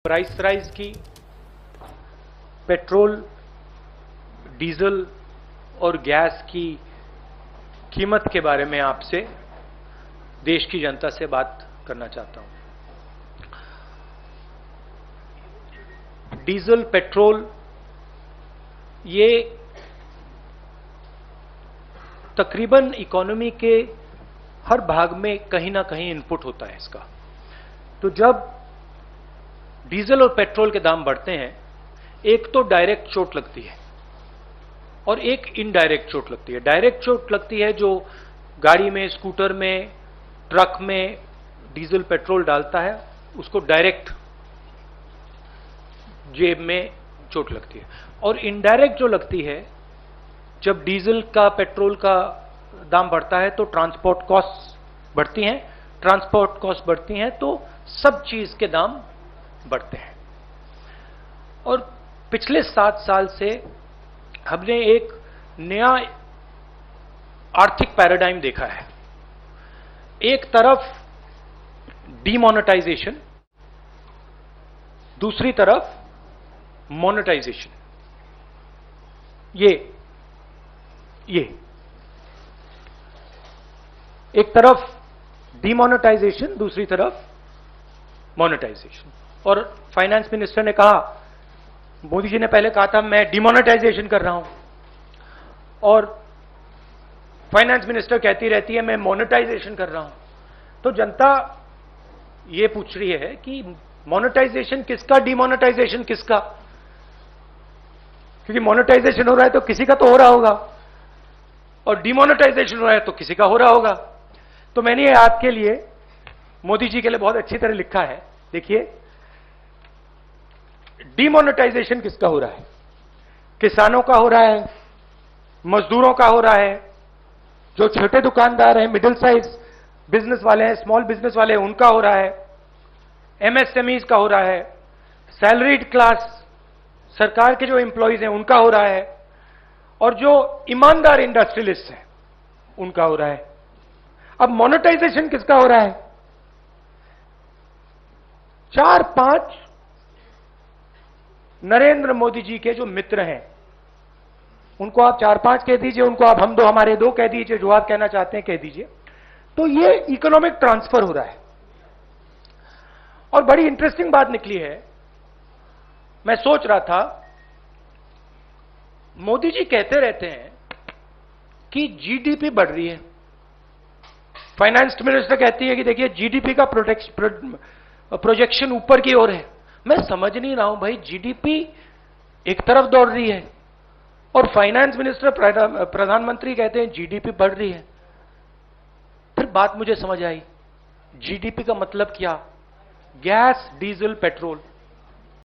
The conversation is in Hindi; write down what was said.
प्राइस राइज की, पेट्रोल, डीजल और गैस की कीमत के बारे में आपसे, देश की जनता से बात करना चाहता हूं। डीजल, पेट्रोल, ये तकरीबन इकोनॉमी के हर भाग में कहीं ना कहीं इनपुट होता है इसका। तो जब डीजल और पेट्रोल के दाम बढ़ते हैं, एक तो डायरेक्ट चोट लगती है और एक इनडायरेक्ट चोट लगती है। डायरेक्ट चोट लगती है जो गाड़ी में, स्कूटर में, ट्रक में डीजल पेट्रोल डालता है, उसको डायरेक्ट जेब में चोट लगती है। और इनडायरेक्ट जो लगती है, जब डीजल का, पेट्रोल का दाम बढ़ता है तो ट्रांसपोर्ट कॉस्ट बढ़ती हैं। ट्रांसपोर्ट कॉस्ट बढ़ती हैं तो सब चीज के दाम बढ़ते हैं। और पिछले 7 साल से हमने एक नया आर्थिक पैराडाइम देखा है। एक तरफ डीमोनेटाइजेशन, दूसरी तरफ मोनेटाइजेशन। ये एक तरफ डीमोनेटाइजेशन, दूसरी तरफ मोनेटाइजेशन। और फाइनेंस मिनिस्टर ने कहा, मोदी जी ने पहले कहा था मैं डीमोनेटाइजेशन कर रहा हूं, और फाइनेंस मिनिस्टर कहती रहती है मैं मोनेटाइजेशन कर रहा हूं। तो जनता ये पूछ रही है कि मोनेटाइजेशन किसका, डीमोनेटाइजेशन किसका? क्योंकि मोनेटाइजेशन हो रहा है तो किसी का तो हो रहा होगा, और डीमोनेटाइजेशन हो रहा है तो किसी का हो रहा होगा। तो मैंने ये आपके लिए, मोदी जी के लिए बहुत अच्छी तरह लिखा है। देखिए, डीमोनेटाइजेशन किसका हो रहा है? किसानों का हो रहा है, मजदूरों का हो रहा है, जो छोटे दुकानदार हैं, मिडिल साइज बिजनेस वाले हैं, स्मॉल बिजनेस वाले हैं, उनका हो रहा है, एमएसएमईज का हो रहा है, सैलरीड क्लास, सरकार के जो एम्प्लॉइज हैं उनका हो रहा है, और जो ईमानदार इंडस्ट्रियलिस्ट हैं उनका हो रहा है। अब मोनेटाइजेशन किसका हो रहा है? 4-5 नरेंद्र मोदी जी के जो मित्र हैं, उनको आप 4-5 कह दीजिए, उनको आप हम दो हमारे दो कह दीजिए, जो आप कहना चाहते हैं कह दीजिए। तो ये इकोनॉमिक ट्रांसफर हो रहा है। और बड़ी इंटरेस्टिंग बात निकली है। मैं सोच रहा था, मोदी जी कहते रहते हैं कि जीडीपी बढ़ रही है, फाइनेंस मिनिस्टर कहती है कि देखिए जीडीपी का प्रोजेक्शन ऊपर की ओर है। मैं समझ नहीं रहा हूं भाई, जीडीपी एक तरफ दौड़ रही है और फाइनेंस मिनिस्टर, प्रधानमंत्री कहते हैं जीडीपी बढ़ रही है। फिर बात मुझे समझ आई, जीडीपी का मतलब क्या? Gas, diesel, petrol.